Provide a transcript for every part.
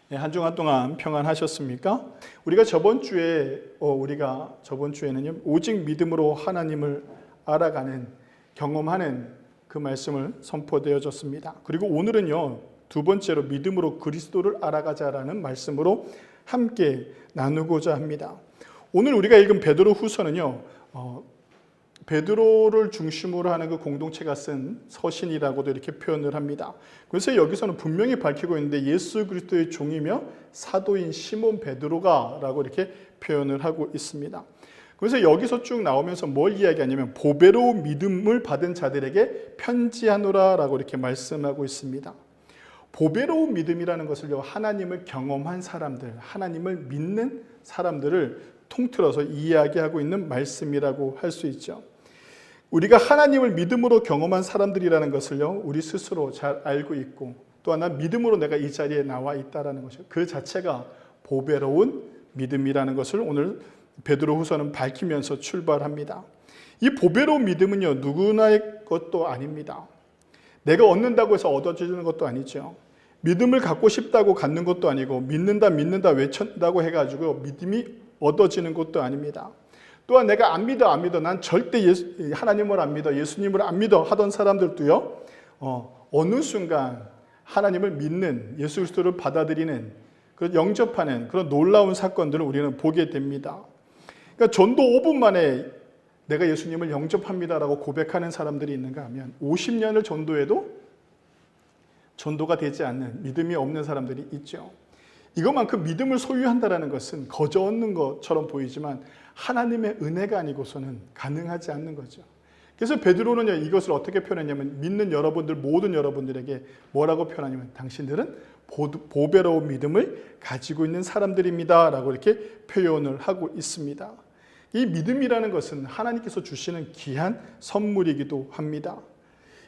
한 주간 동안 평안하셨습니까? 우리가 저번 주에는요, 오직 믿음으로 하나님을 알아가는, 경험하는 그 말씀을 선포되어졌습니다. 그리고 오늘은요, 두 번째로 믿음으로 그리스도를 알아가자라는 말씀으로 함께 나누고자 합니다. 오늘 우리가 읽은 베드로 후서는요, 베드로를 중심으로 하는 그 공동체가 쓴 서신이라고도 이렇게 표현을 합니다. 그래서 여기서는 분명히 밝히고 있는데 예수 그리스도의 종이며 사도인 시몬 베드로가 라고 이렇게 표현을 하고 있습니다. 그래서 여기서 쭉 나오면서 뭘 이야기하냐면 보배로운 믿음을 받은 자들에게 편지하노라 라고 이렇게 말씀하고 있습니다. 보배로운 믿음이라는 것을요, 하나님을 경험한 사람들, 하나님을 믿는 사람들을 통틀어서 이야기하고 있는 말씀이라고 할 수 있죠. 우리가 하나님을 믿음으로 경험한 사람들이라는 것을요, 우리 스스로 잘 알고 있고, 또 하나 믿음으로 내가 이 자리에 나와 있다는 것이요, 그 자체가 보배로운 믿음이라는 것을 오늘 베드로 후서는 밝히면서 출발합니다. 이 보배로운 믿음은요, 누구나의 것도 아닙니다. 내가 얻는다고 해서 얻어지는 것도 아니죠. 믿음을 갖고 싶다고 갖는 것도 아니고, 믿는다 외친다고 해가지고 믿음이 얻어지는 것도 아닙니다. 또한 내가 안 믿어 난 절대 하나님을 안 믿어, 예수님을 안 믿어 하던 사람들도요, 어느 순간 하나님을 믿는, 예수 그리스도를 받아들이는, 영접하는 그런 놀라운 사건들을 우리는 보게 됩니다. 그러니까 전도 5분 만에 내가 예수님을 영접합니다라고 고백하는 사람들이 있는가 하면 50년을 전도해도 전도가 되지 않는, 믿음이 없는 사람들이 있죠. 이것만큼 믿음을 소유한다는 것은 거저 얻는 것처럼 보이지만 하나님의 은혜가 아니고서는 가능하지 않는 거죠. 그래서 베드로는요, 이것을 어떻게 표현했냐면 믿는 여러분들, 모든 여러분들에게 뭐라고 표현하냐면 당신들은 보배로운 믿음을 가지고 있는 사람들입니다 라고 이렇게 표현을 하고 있습니다. 이 믿음이라는 것은 하나님께서 주시는 귀한 선물이기도 합니다.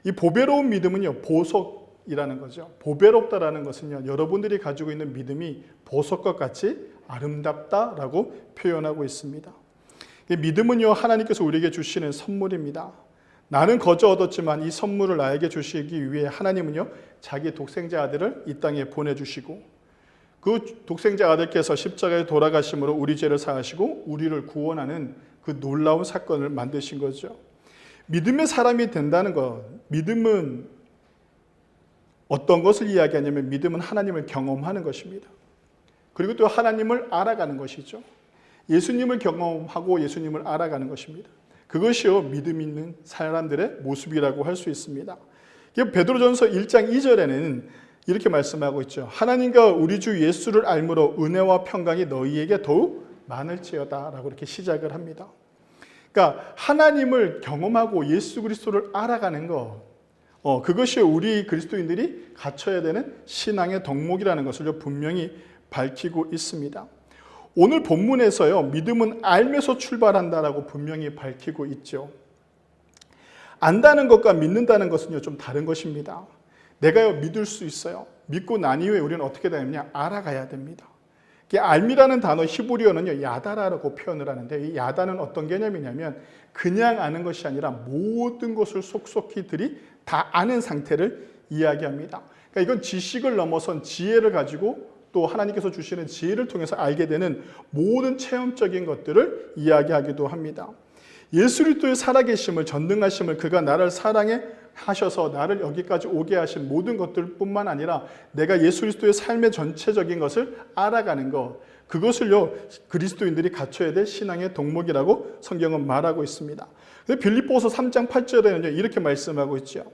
이 보배로운 믿음은요, 보석이라는 거죠. 보배롭다라는 것은요, 여러분들이 가지고 있는 믿음이 보석과 같이 아름답다라고 표현하고 있습니다. 믿음은요, 하나님께서 우리에게 주시는 선물입니다. 나는 거저 얻었지만 이 선물을 나에게 주시기 위해 하나님은요, 자기 독생자 아들을 이 땅에 보내주시고 그 독생자 아들께서 십자가에 돌아가심으로 우리 죄를 사하시고 우리를 구원하는 그 놀라운 사건을 만드신 거죠. 믿음의 사람이 된다는 것, 믿음은 어떤 것을 이야기하냐면 믿음은 하나님을 경험하는 것입니다. 그리고 또 하나님을 알아가는 것이죠. 예수님을 경험하고 예수님을 알아가는 것입니다. 그것이요, 믿음 있는 사람들의 모습이라고 할 수 있습니다. 베드로전서 1장 2절에는 이렇게 말씀하고 있죠. 하나님과 우리 주 예수를 알므로 은혜와 평강이 너희에게 더욱 많을지어다 라고 이렇게 시작을 합니다. 그러니까 하나님을 경험하고 예수 그리스도를 알아가는 것, 그것이 우리 그리스도인들이 갖춰야 되는 신앙의 덕목이라는 것을 분명히 밝히고 있습니다. 오늘 본문에서요, 믿음은 알면서 출발한다라고 분명히 밝히고 있죠. 안다는 것과 믿는다는 것은요, 좀 다른 것입니다. 내가요, 믿을 수 있어요. 믿고 난 이후에 우리는 어떻게 되느냐? 알아가야 됩니다. 알미라는 단어 히브리어는요, 야다라고 표현을 하는데, 이 야다는 어떤 개념이냐면 그냥 아는 것이 아니라 모든 것을 속속히들이 다 아는 상태를 이야기합니다. 그러니까 이건 지식을 넘어선 지혜를 가지고 또 하나님께서 주시는 지혜를 통해서 알게 되는 모든 체험적인 것들을 이야기하기도 합니다. 예수 그리스도의 살아계심을, 전능하심을, 그가 나를 사랑해 하셔서 나를 여기까지 오게 하신 모든 것들뿐만 아니라 내가 예수 그리스도의 삶의 전체적인 것을 알아가는 것, 그것을요, 그리스도인들이 갖춰야 될 신앙의 덕목이라고 성경은 말하고 있습니다. 빌립보서 3장 8절에는 이렇게 말씀하고 있죠.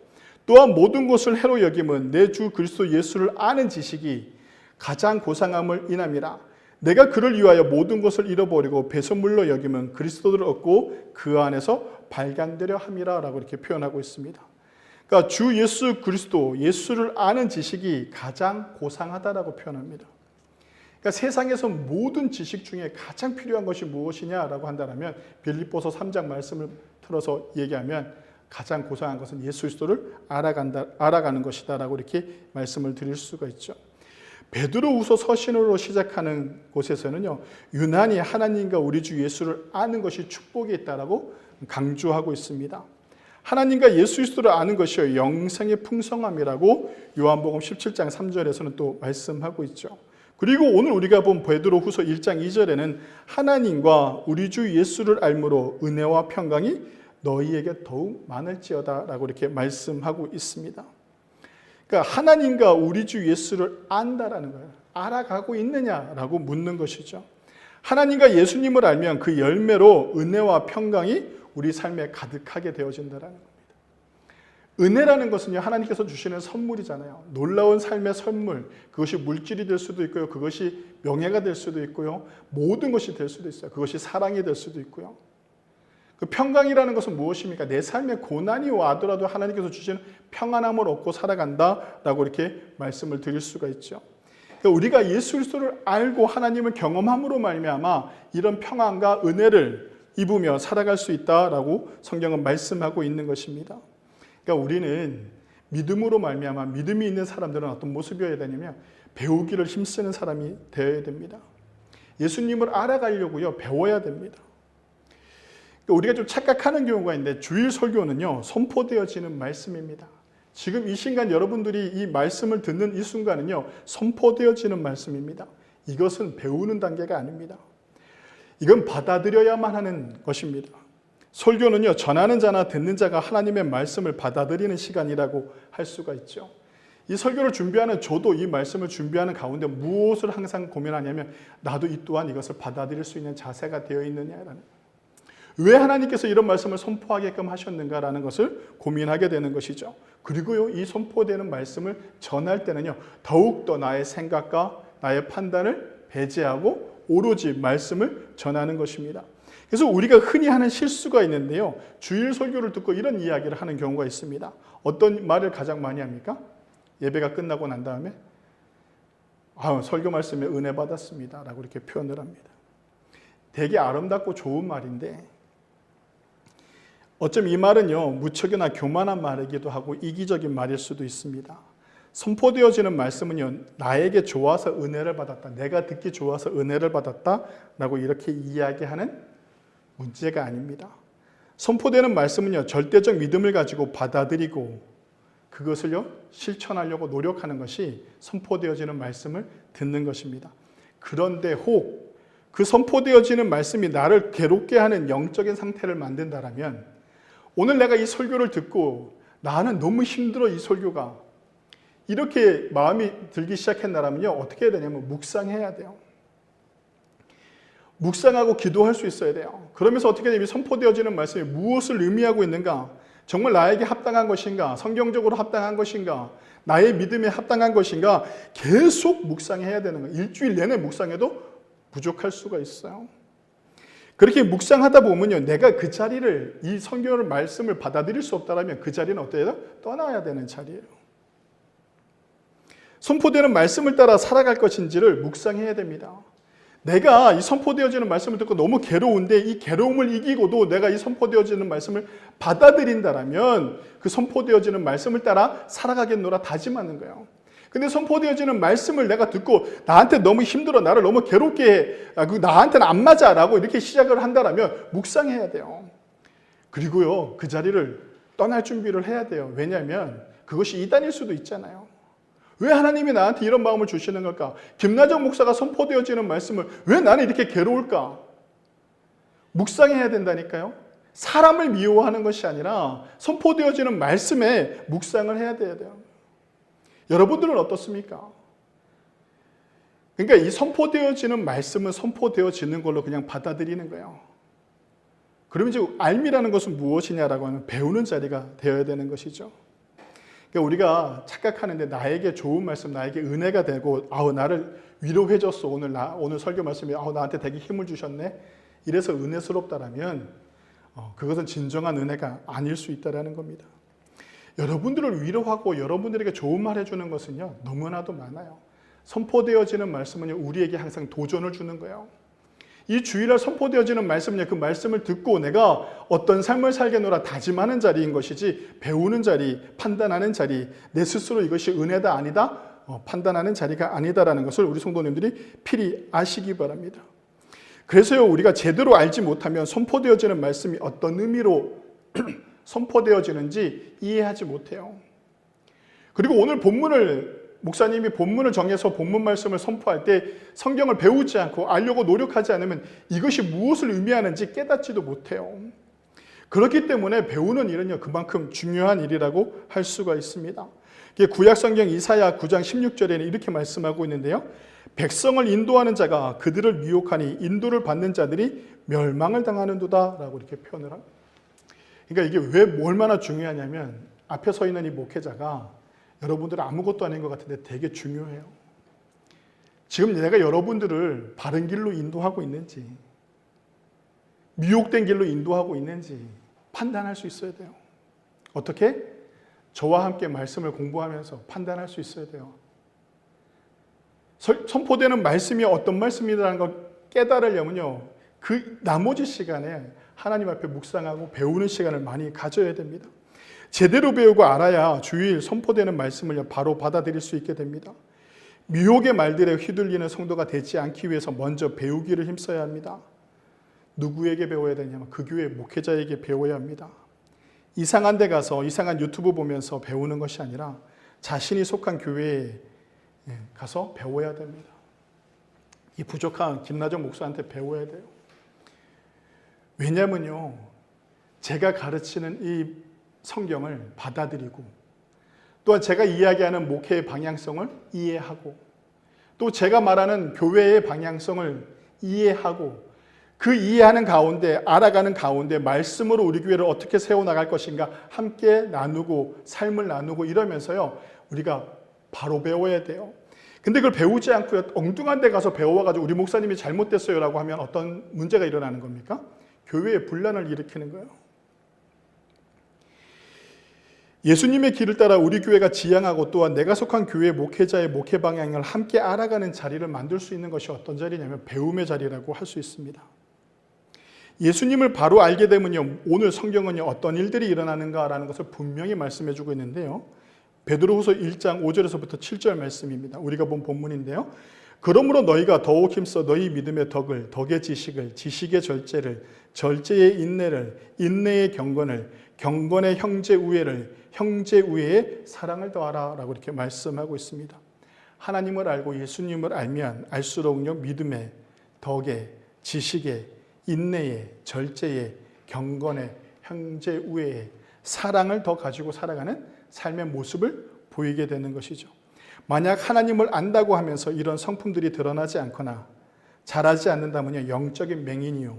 또한 모든 것을 해로 여김은 내 주 그리스도 예수를 아는 지식이 가장 고상함을 인함이라. 내가 그를 위하여 모든 것을 잃어버리고 배설물로 여기면 그리스도를 얻고 그 안에서 발견되려 함이라 라고 이렇게 표현하고 있습니다. 그러니까 주 예수 그리스도, 예수를 아는 지식이 가장 고상하다라고 표현합니다. 그러니까 세상에서 모든 지식 중에 가장 필요한 것이 무엇이냐라고 한다면 빌립보서 3장 말씀을 틀어서 얘기하면 가장 고상한 것은 예수 그리스도를 알아가는 것이다라고 이렇게 말씀을 드릴 수가 있죠. 베드로후서 서신으로 시작하는 곳에서는요, 유난히 하나님과 우리 주 예수를 아는 것이 축복이 있다라고 강조하고 있습니다. 하나님과 예수 그리스도를 아는 것이요 영생의 풍성함이라고 요한복음 17장 3절에서는 또 말씀하고 있죠. 그리고 오늘 우리가 본 베드로후서 1장 2절에는 하나님과 우리 주 예수를 알므로 은혜와 평강이 너희에게 더욱 많을지어다 라고 이렇게 말씀하고 있습니다. 그러니까 하나님과 우리 주 예수를 안다라는 거예요. 알아가고 있느냐라고 묻는 것이죠. 하나님과 예수님을 알면 그 열매로 은혜와 평강이 우리 삶에 가득하게 되어진다는 겁니다. 은혜라는 것은요, 하나님께서 주시는 선물이잖아요. 놀라운 삶의 선물, 그것이 물질이 될 수도 있고요, 그것이 명예가 될 수도 있고요, 모든 것이 될 수도 있어요. 그것이 사랑이 될 수도 있고요. 그 평강이라는 것은 무엇입니까? 내 삶에 고난이 와더라도 하나님께서 주시는 평안함을 얻고 살아간다라고 이렇게 말씀을 드릴 수가 있죠. 그러니까 우리가 예수 그리스도를 알고 하나님을 경험함으로 말미암아 이런 평안과 은혜를 입으며 살아갈 수 있다라고 성경은 말씀하고 있는 것입니다. 그러니까 우리는 믿음으로 말미암아 믿음이 있는 사람들은 어떤 모습이어야 되냐면 배우기를 힘쓰는 사람이 되어야 됩니다. 예수님을 알아가려고요, 배워야 됩니다. 그러니까 우리가 좀 착각하는 경우가 있는데 주일 설교는요, 선포되어지는 말씀입니다. 지금 이 순간 여러분들이 이 말씀을 듣는 이 순간은요, 선포되어지는 말씀입니다. 이것은 배우는 단계가 아닙니다. 이건 받아들여야만 하는 것입니다. 설교는요, 전하는 자나 듣는 자가 하나님의 말씀을 받아들이는 시간이라고 할 수가 있죠. 이 설교를 준비하는 저도 이 말씀을 준비하는 가운데 무엇을 항상 고민하냐면 나도 이 또한 이것을 받아들일 수 있는 자세가 되어 있느냐라는, 왜 하나님께서 이런 말씀을 선포하게끔 하셨는가라는 것을 고민하게 되는 것이죠. 그리고요, 이 선포되는 말씀을 전할 때는요, 더욱더 나의 생각과 나의 판단을 배제하고 오로지 말씀을 전하는 것입니다. 그래서 우리가 흔히 하는 실수가 있는데요, 주일 설교를 듣고 이런 이야기를 하는 경우가 있습니다. 어떤 말을 가장 많이 합니까? 예배가 끝나고 난 다음에 설교 말씀에 은혜 받았습니다 라고 이렇게 표현을 합니다. 되게 아름답고 좋은 말인데 어쩜 이 말은요, 무척이나 교만한 말이기도 하고 이기적인 말일 수도 있습니다. 선포되어지는 말씀은요, 나에게 좋아서 은혜를 받았다, 내가 듣기 좋아서 은혜를 받았다 라고 이렇게 이야기하는 문제가 아닙니다. 선포되는 말씀은요, 절대적 믿음을 가지고 받아들이고 그것을요, 실천하려고 노력하는 것이 선포되어지는 말씀을 듣는 것입니다. 그런데 혹 그 선포되어지는 말씀이 나를 괴롭게 하는 영적인 상태를 만든다라면, 오늘 내가 이 설교를 듣고 나는 너무 힘들어, 이 설교가, 이렇게 마음이 들기 시작했나라면요, 어떻게 해야 되냐면 묵상해야 돼요. 묵상하고 기도할 수 있어야 돼요. 그러면서 어떻게 되냐면 선포되어지는 말씀이 무엇을 의미하고 있는가, 정말 나에게 합당한 것인가, 성경적으로 합당한 것인가, 나의 믿음에 합당한 것인가, 계속 묵상해야 되는 거예요. 일주일 내내 묵상해도 부족할 수가 있어요. 그렇게 묵상하다 보면요, 내가 그 자리를, 이 성경의 말씀을 받아들일 수 없다면 그 자리는 어떻게 해요? 떠나야 되는 자리예요. 선포되는 말씀을 따라 살아갈 것인지를 묵상해야 됩니다. 내가 이 선포되어지는 말씀을 듣고 너무 괴로운데 이 괴로움을 이기고도 내가 이 선포되어지는 말씀을 받아들인다라면 그 선포되어지는 말씀을 따라 살아가겠노라 다짐하는 거예요. 근데 선포되어지는 말씀을 내가 듣고 나한테 너무 힘들어, 나를 너무 괴롭게 해, 나한테는 안 맞아 라고 이렇게 시작을 한다라면 묵상해야 돼요. 그리고요, 그 자리를 떠날 준비를 해야 돼요. 왜냐하면 그것이 이단일 수도 있잖아요. 왜 하나님이 나한테 이런 마음을 주시는 걸까? 김나정 목사가 선포되어지는 말씀을 왜 나는 이렇게 괴로울까? 묵상해야 된다니까요. 사람을 미워하는 것이 아니라 선포되어지는 말씀에 묵상을 해야 돼요. 여러분들은 어떻습니까? 그러니까 이 선포되어지는 말씀은 선포되어지는 걸로 그냥 받아들이는 거예요. 그러면 이제 알미라는 것은 무엇이냐라고 하면 배우는 자리가 되어야 되는 것이죠. 그러니까 우리가 착각하는데 나에게 좋은 말씀, 나에게 은혜가 되고 나를 위로해줬어, 오늘 설교 말씀이 나한테 되게 힘을 주셨네, 이래서 은혜스럽다라면 그것은 진정한 은혜가 아닐 수 있다는 겁니다. 여러분들을 위로하고 여러분들에게 좋은 말 해주는 것은요, 너무나도 많아요. 선포되어지는 말씀은요, 우리에게 항상 도전을 주는 거예요. 이 주일날 선포되어지는 말씀은요, 그 말씀을 듣고 내가 어떤 삶을 살겠노라 다짐하는 자리인 것이지, 배우는 자리, 판단하는 자리, 내 스스로 이것이 은혜다 아니다 판단하는 자리가 아니다라는 것을 우리 성도님들이 필히 아시기 바랍니다. 그래서요, 우리가 제대로 알지 못하면 선포되어지는 말씀이 어떤 의미로 선포되어지는지 이해하지 못해요. 그리고 오늘 본문을 목사님이 본문을 정해서 본문 말씀을 선포할 때 성경을 배우지 않고 알려고 노력하지 않으면 이것이 무엇을 의미하는지 깨닫지도 못해요. 그렇기 때문에 배우는 일은요, 그만큼 중요한 일이라고 할 수가 있습니다. 구약 성경 이사야 9장 16절에는 이렇게 말씀하고 있는데요. 백성을 인도하는 자가 그들을 미혹하니 인도를 받는 자들이 멸망을 당하는도다 라고 이렇게 표현을 합니다. 그러니까 이게 왜 얼마나 중요하냐면 앞에 서 있는 이 목회자가 여러분들은 아무것도 아닌 것 같은데 되게 중요해요. 지금 내가 여러분들을 바른 길로 인도하고 있는지, 미혹된 길로 인도하고 있는지 판단할 수 있어야 돼요. 어떻게? 저와 함께 말씀을 공부하면서 판단할 수 있어야 돼요. 선포되는 말씀이 어떤 말씀이라는 걸 깨달으려면요, 그 나머지 시간에 하나님 앞에 묵상하고 배우는 시간을 많이 가져야 됩니다. 제대로 배우고 알아야 주일 선포되는 말씀을 바로 받아들일 수 있게 됩니다. 미혹의 말들에 휘둘리는 성도가 되지 않기 위해서 먼저 배우기를 힘써야 합니다. 누구에게 배워야 되냐면 그 교회 목회자에게 배워야 합니다. 이상한 데 가서 이상한 유튜브 보면서 배우는 것이 아니라 자신이 속한 교회에 가서 배워야 됩니다. 이 부족한 김나정 목사한테 배워야 돼요. 왜냐면요, 제가 가르치는 이 성경을 받아들이고 또한 제가 이야기하는 목회의 방향성을 이해하고 또 제가 말하는 교회의 방향성을 이해하고 그 이해하는 가운데 알아가는 가운데 말씀으로 우리 교회를 어떻게 세워나갈 것인가 함께 나누고 삶을 나누고 이러면서요, 우리가 바로 배워야 돼요. 근데 그걸 배우지 않고요, 엉뚱한 데 가서 배워가지고 우리 목사님이 잘못됐어요 라고 하면 어떤 문제가 일어나는 겁니까? 교회에 분란을 일으키는 거예요. 예수님의 길을 따라 우리 교회가 지향하고 또한 내가 속한 교회 목회자의 목회 방향을 함께 알아가는 자리를 만들 수 있는 것이 어떤 자리냐면 배움의 자리라고 할 수 있습니다. 예수님을 바로 알게 되면요, 오늘 성경은요, 어떤 일들이 일어나는가라는 것을 분명히 말씀해 주고 있는데요. 베드로후서 1장 5절에서부터 7절 말씀입니다. 우리가 본 본문인데요. 그러므로 너희가 더욱 힘써 너희 믿음의 덕을, 덕의 지식을, 지식의 절제를, 절제의 인내를, 인내의 경건을, 경건의 형제 우애를, 형제 우애의 사랑을 더하라 라고 이렇게 말씀하고 있습니다. 하나님을 알고 예수님을 알면 알수록요, 믿음의, 덕의, 지식의, 인내의, 절제의, 경건의, 형제 우애의 사랑을 더 가지고 살아가는 삶의 모습을 보이게 되는 것이죠. 만약 하나님을 안다고 하면서 이런 성품들이 드러나지 않거나 자라지 않는다면요, 영적인 맹인이요,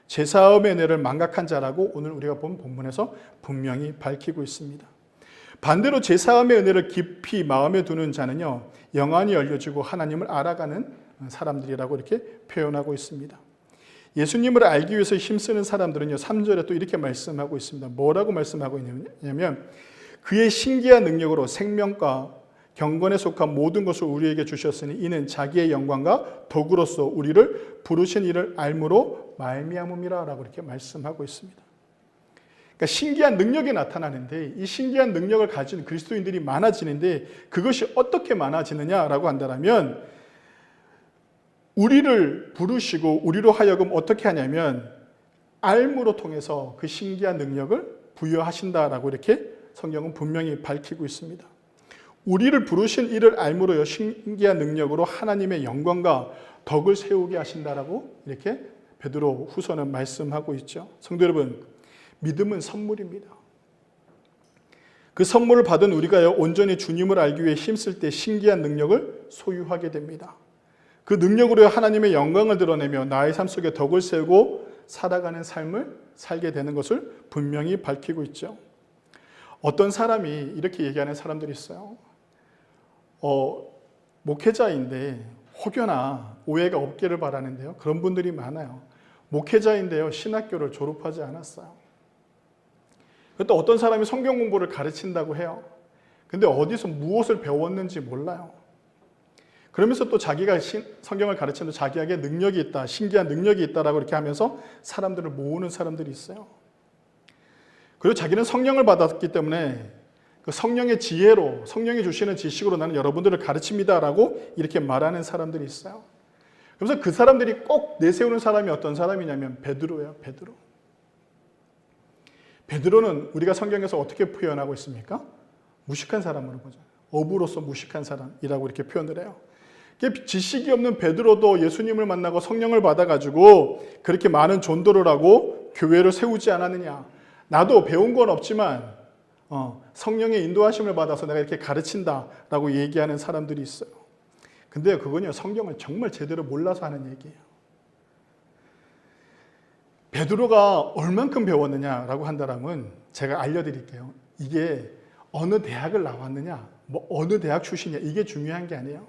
제사함의 은혜를 망각한 자라고 오늘 우리가 본 본문에서 분명히 밝히고 있습니다. 반대로 제사함의 은혜를 깊이 마음에 두는 자는요, 영안이 열려지고 하나님을 알아가는 사람들이라고 이렇게 표현하고 있습니다. 예수님을 알기 위해서 힘쓰는 사람들은요, 3절에 또 이렇게 말씀하고 있습니다. 뭐라고 말씀하고 있냐면 그의 신기한 능력으로 생명과 경건에 속한 모든 것을 우리에게 주셨으니 이는 자기의 영광과 덕으로서 우리를 부르신 이를 알므로 말미암음이라 라고 이렇게 말씀하고 있습니다. 그러니까 신기한 능력이 나타나는데 이 신기한 능력을 가진 그리스도인들이 많아지는데 그것이 어떻게 많아지느냐라고 한다면 우리를 부르시고 우리로 하여금 어떻게 하냐면 알므로 통해서 그 신기한 능력을 부여하신다라고 이렇게 성경은 분명히 밝히고 있습니다. 우리를 부르신 이를 알므로요, 신기한 능력으로 하나님의 영광과 덕을 세우게 하신다라고 이렇게 베드로 후서는 말씀하고 있죠. 성도 여러분, 믿음은 선물입니다. 그 선물을 받은 우리가요, 온전히 주님을 알기 위해 힘쓸 때 신기한 능력을 소유하게 됩니다. 그 능력으로 하나님의 영광을 드러내며 나의 삶 속에 덕을 세우고 살아가는 삶을 살게 되는 것을 분명히 밝히고 있죠. 어떤 사람이 이렇게 얘기하는 사람들이 있어요. 목회자인데 혹여나 오해가 없기를 바라는데요, 그런 분들이 많아요. 목회자인데요, 신학교를 졸업하지 않았어요. 또 어떤 사람이 성경 공부를 가르친다고 해요. 근데 어디서 무엇을 배웠는지 몰라요. 그러면서 또 자기가 성경을 가르치는데 자기에게 능력이 있다, 신기한 능력이 있다라고 이렇게 하면서 사람들을 모으는 사람들이 있어요. 그리고 자기는 성령을 받았기 때문에 그 성령의 지혜로, 성령이 주시는 지식으로 나는 여러분들을 가르칩니다라고 이렇게 말하는 사람들이 있어요. 그래서 그 사람들이 꼭 내세우는 사람이 어떤 사람이냐면 베드로예요, 베드로. 베드로는 우리가 성경에서 어떻게 표현하고 있습니까? 무식한 사람으로 보잖아요. 어부로서 무식한 사람이라고 이렇게 표현을 해요. 지식이 없는 베드로도 예수님을 만나고 성령을 받아가지고 그렇게 많은 전도를 하고 교회를 세우지 않았느냐. 나도 배운 건 없지만 성령의 인도하심을 받아서 내가 이렇게 가르친다라고 얘기하는 사람들이 있어요. 근데 그건요, 성경을 정말 제대로 몰라서 하는 얘기예요. 베드로가 얼만큼 배웠느냐라고 한다면 제가 알려드릴게요. 이게 어느 대학을 나왔느냐, 뭐 어느 대학 출신이냐, 이게 중요한 게 아니에요.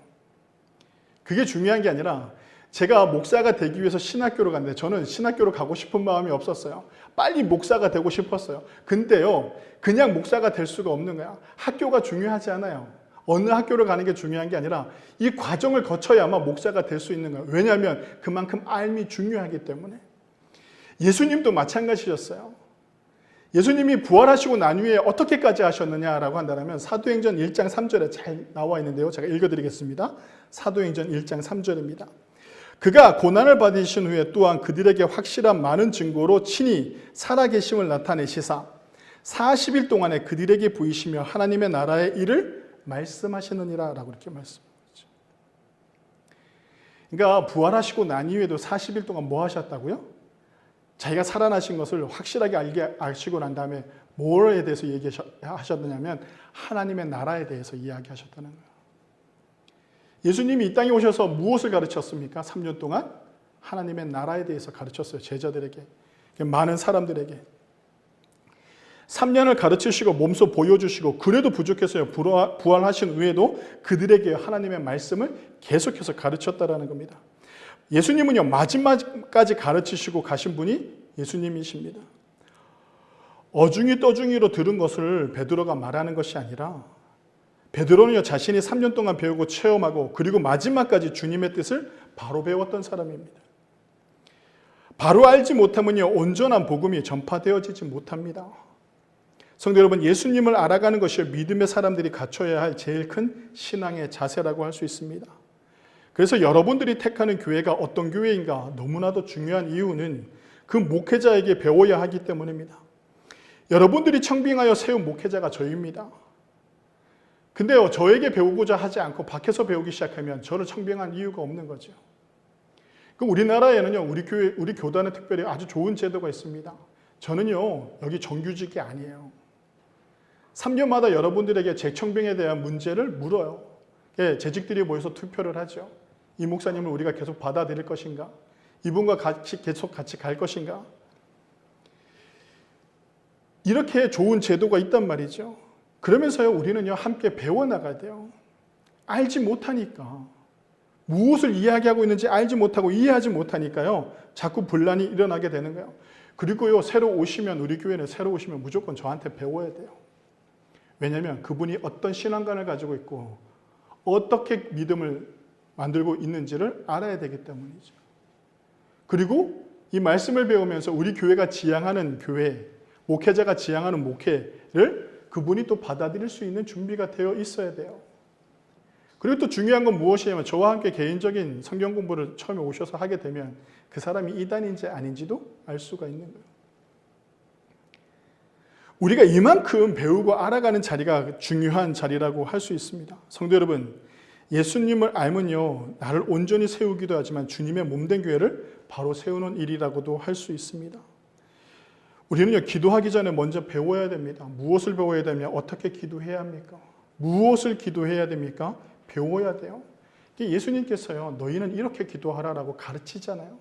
그게 중요한 게 아니라 제가 목사가 되기 위해서 신학교를 갔는데 저는 신학교를 가고 싶은 마음이 없었어요. 빨리 목사가 되고 싶었어요. 근데요, 그냥 목사가 될 수가 없는 거야. 학교가 중요하지 않아요. 어느 학교를 가는 게 중요한 게 아니라 이 과정을 거쳐야만 목사가 될 수 있는 거예요. 왜냐하면 그만큼 알미 중요하기 때문에. 예수님도 마찬가지였어요. 예수님이 부활하시고 난 후에 어떻게까지 하셨느냐라고 한다면 사도행전 1장 3절에 잘 나와 있는데요. 제가 읽어드리겠습니다. 사도행전 1장 3절입니다. 그가 고난을 받으신 후에 또한 그들에게 확실한 많은 증거로 친히 살아계심을 나타내시사 40일 동안에 그들에게 보이시며 하나님의 나라의 일을 말씀하시느니라 라고 이렇게 말씀하죠. 그러니까 부활하시고 난 이후에도 40일 동안 뭐 하셨다고요? 자기가 살아나신 것을 확실하게 아시고 난 다음에 뭐에 대해서 얘기하셨느냐면 하나님의 나라에 대해서 이야기하셨다는 거예요. 예수님이 이 땅에 오셔서 무엇을 가르쳤습니까? 3년 동안 하나님의 나라에 대해서 가르쳤어요. 제자들에게, 많은 사람들에게. 3년을 가르치시고 몸소 보여주시고 그래도 부족했어요. 부활하신 후에도 그들에게 하나님의 말씀을 계속해서 가르쳤다라는 겁니다. 예수님은요, 마지막까지 가르치시고 가신 분이 예수님이십니다. 어중이 떠중이로 들은 것을 베드로가 말하는 것이 아니라 베드로는요, 자신이 3년 동안 배우고 체험하고 그리고 마지막까지 주님의 뜻을 바로 배웠던 사람입니다. 바로 알지 못하면요, 온전한 복음이 전파되어지지 못합니다. 성도 여러분, 예수님을 알아가는 것이 믿음의 사람들이 갖춰야 할 제일 큰 신앙의 자세라고 할 수 있습니다. 그래서 여러분들이 택하는 교회가 어떤 교회인가 너무나도 중요한 이유는 그 목회자에게 배워야 하기 때문입니다. 여러분들이 청빙하여 세운 목회자가 저입니다. 근데요, 저에게 배우고자 하지 않고 밖에서 배우기 시작하면 저를 청빙한 이유가 없는 거죠. 우리나라에는요, 우리 교단에 특별히 아주 좋은 제도가 있습니다. 저는요, 여기 정규직이 아니에요. 3년마다 여러분들에게 재청빙에 대한 문제를 물어요. 재직들이 모여서 투표를 하죠. 이 목사님을 우리가 계속 받아들일 것인가? 이분과 계속 같이 갈 것인가? 이렇게 좋은 제도가 있단 말이죠. 그러면서요, 우리는요, 함께 배워나가야 돼요. 알지 못하니까. 무엇을 이야기하고 있는지 알지 못하고 이해하지 못하니까요, 자꾸 분란이 일어나게 되는 거예요. 그리고요, 우리 교회는 새로 오시면 무조건 저한테 배워야 돼요. 왜냐하면 그분이 어떤 신앙관을 가지고 있고 어떻게 믿음을 만들고 있는지를 알아야 되기 때문이죠. 그리고 이 말씀을 배우면서 우리 교회가 지향하는 교회, 목회자가 지향하는 목회를 그분이 또 받아들일 수 있는 준비가 되어 있어야 돼요. 그리고 또 중요한 건 무엇이냐면 저와 함께 개인적인 성경 공부를 처음에 오셔서 하게 되면 그 사람이 이단인지 아닌지도 알 수가 있는 거예요. 우리가 이만큼 배우고 알아가는 자리가 중요한 자리라고 할 수 있습니다. 성도 여러분, 예수님을 알면요, 나를 온전히 세우기도 하지만 주님의 몸된 교회를 바로 세우는 일이라고도 할 수 있습니다. 우리는요, 기도하기 전에 먼저 배워야 됩니다. 무엇을 배워야 되며 어떻게 기도해야 합니까? 무엇을 기도해야 됩니까? 배워야 돼요. 예수님께서요, 너희는 이렇게 기도하라라고 가르치잖아요.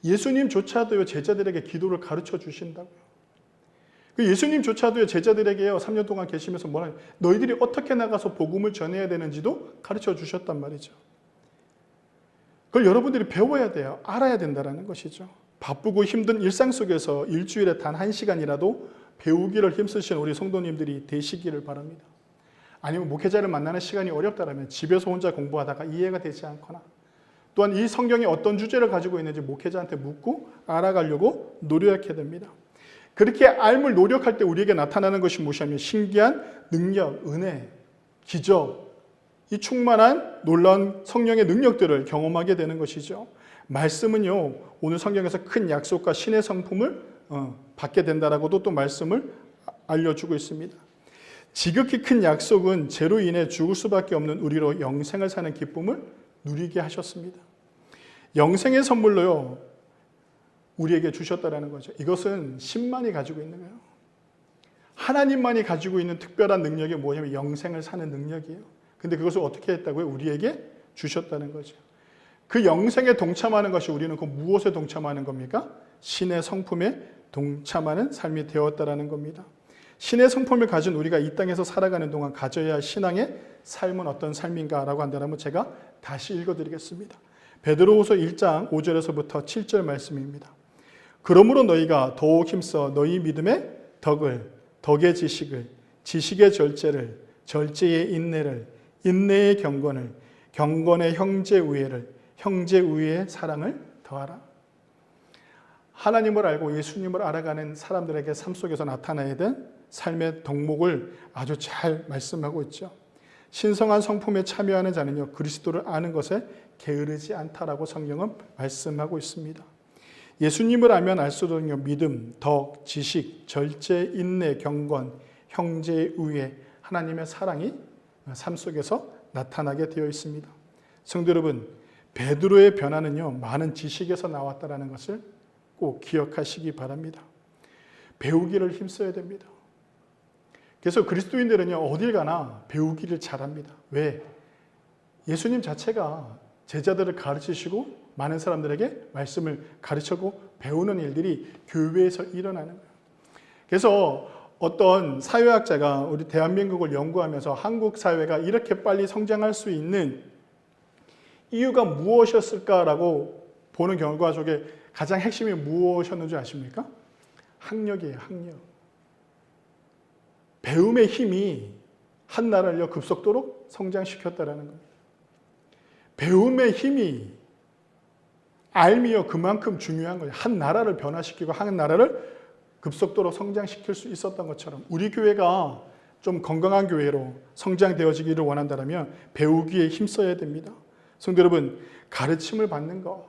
예수님조차도요, 제자들에게 기도를 가르쳐 주신다고요. 예수님조차도요, 제자들에게요, 3년 동안 계시면서 뭐라, 너희들이 어떻게 나가서 복음을 전해야 되는지도 가르쳐 주셨단 말이죠. 그걸 여러분들이 배워야 돼요. 알아야 된다는 것이죠. 바쁘고 힘든 일상 속에서 일주일에 단 1시간이라도 배우기를 힘쓰시는 우리 성도님들이 되시기를 바랍니다. 아니면 목회자를 만나는 시간이 어렵다면 집에서 혼자 공부하다가 이해가 되지 않거나 또한 이 성경이 어떤 주제를 가지고 있는지 목회자한테 묻고 알아가려고 노력해야 됩니다. 그렇게 알물 노력할 때 우리에게 나타나는 것이 무엇이냐면 신기한 능력, 은혜, 기적, 이 충만한 놀라운 성령의 능력들을 경험하게 되는 것이죠. 말씀은요, 오늘 성경에서 큰 약속과 신의 성품을 받게 된다라고도 또 말씀을 알려주고 있습니다. 지극히 큰 약속은 죄로 인해 죽을 수밖에 없는 우리로 영생을 사는 기쁨을 누리게 하셨습니다. 영생의 선물로요, 우리에게 주셨다라는 거죠. 이것은 신만이 가지고 있는 거예요. 하나님만이 가지고 있는 특별한 능력이 뭐냐면 영생을 사는 능력이에요. 근데 그것을 어떻게 했다고요? 우리에게 주셨다는 거죠. 그 영생에 동참하는 것이 우리는 그 무엇에 동참하는 겁니까? 신의 성품에 동참하는 삶이 되었다라는 겁니다. 신의 성품을 가진 우리가 이 땅에서 살아가는 동안 가져야 할 신앙의 삶은 어떤 삶인가라고 한다면 제가 다시 읽어드리겠습니다. 베드로후서 1장 5절에서부터 7절 말씀입니다. 그러므로 너희가 더욱 힘써 너희 믿음의 덕을, 덕의 지식을, 지식의 절제를, 절제의 인내를, 인내의 경건을, 경건의 형제우애를, 형제우애의 사랑을 더하라. 하나님을 알고 예수님을 알아가는 사람들에게 삶 속에서 나타나야 된 삶의 덕목을 아주 잘 말씀하고 있죠. 신성한 성품에 참여하는 자는요, 그리스도를 아는 것에 게으르지 않다라고 성경은 말씀하고 있습니다. 예수님을 알면 알수록요, 믿음, 덕, 지식, 절제, 인내, 경건, 형제의 우애, 하나님의 사랑이 삶 속에서 나타나게 되어 있습니다. 성도 여러분, 베드로의 변화는요, 많은 지식에서 나왔다라는 것을 꼭 기억하시기 바랍니다. 배우기를 힘써야 됩니다. 그래서 그리스도인들은요, 어딜 가나 배우기를 잘합니다. 왜? 예수님 자체가 제자들을 가르치시고 많은 사람들에게 말씀을 가르치고 배우는 일들이 교회에서 일어나는 거예요. 그래서 어떤 사회학자가 우리 대한민국을 연구하면서 한국 사회가 이렇게 빨리 성장할 수 있는 이유가 무엇이었을까라고 보는 결과 속에 가장 핵심이 무엇이었는지 아십니까? 학력이에요, 학력. 배움의 힘이 한 나라를 급속도로 성장시켰다라는 겁니다. 배움의 힘이 알미요 그만큼 중요한 거예요. 한 나라를 변화시키고 한 나라를 급속도로 성장시킬 수 있었던 것처럼 우리 교회가 좀 건강한 교회로 성장되어지기를 원한다면 배우기에 힘써야 됩니다. 성도 여러분, 가르침을 받는 것,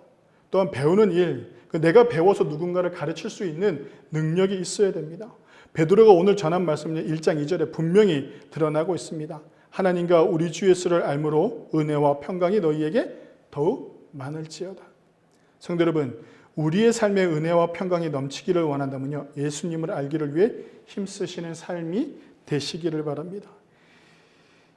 또한 배우는 일, 내가 배워서 누군가를 가르칠 수 있는 능력이 있어야 됩니다. 베드로가 오늘 전한 말씀은 1장 2절에 분명히 드러나고 있습니다. 하나님과 우리 주 예수를 알므로 은혜와 평강이 너희에게 더욱 많을지어다. 성도 여러분, 우리의 삶에 은혜와 평강이 넘치기를 원한다면요, 예수님을 알기를 위해 힘쓰시는 삶이 되시기를 바랍니다.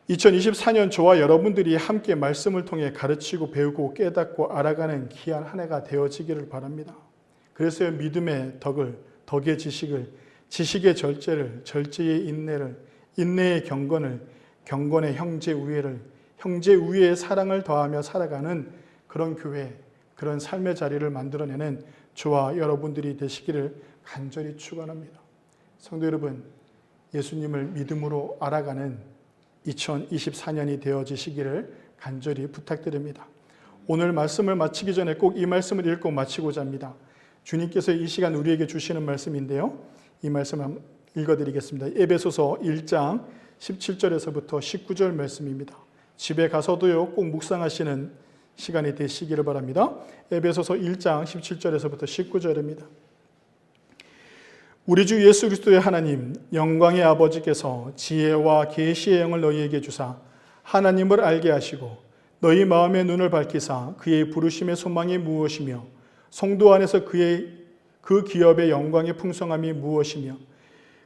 2024년 저와 여러분들이 함께 말씀을 통해 가르치고 배우고 깨닫고 알아가는 귀한 한 해가 되어지기를 바랍니다. 그래서 믿음의 덕을, 덕의 지식을, 지식의 절제를, 절제의 인내를, 인내의 경건을, 경건의 형제우애를, 형제우애의 사랑을 더하며 살아가는 그런 교회, 그런 삶의 자리를 만들어내는 저와 여러분들이 되시기를 간절히 축원합니다. 성도 여러분, 예수님을 믿음으로 알아가는 2024년이 되어지시기를 간절히 부탁드립니다. 오늘 말씀을 마치기 전에 꼭 이 말씀을 읽고 마치고자 합니다. 주님께서 이 시간 우리에게 주시는 말씀인데요, 이 말씀 읽어드리겠습니다. 에베소서 1장 17절에서부터 19절 말씀입니다. 집에 가서도요 꼭 묵상하시는 시간이 되시기를 바랍니다. 에베소서 1장 17절에서부터 19절입니다. 우리 주 예수 그리스도의 하나님, 영광의 아버지께서 지혜와 계시의 영을 너희에게 주사 하나님을 알게 하시고 너희 마음의 눈을 밝히사 그의 부르심의 소망이 무엇이며 성도 안에서 그 기업의 영광의 풍성함이 무엇이며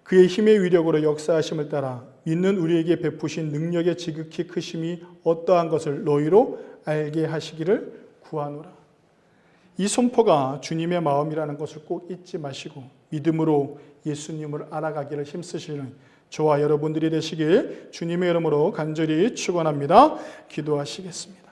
그의 힘의 위력으로 역사하심을 따라 믿는 우리에게 베푸신 능력의 지극히 크심이 어떠한 것을 너희로 알게 하시기를 구하노라. 이 선포가 주님의 마음이라는 것을 꼭 잊지 마시고 믿음으로 예수님을 알아가기를 힘쓰시는 저와 여러분들이 되시길 주님의 이름으로 간절히 축원합니다. 기도하시겠습니다.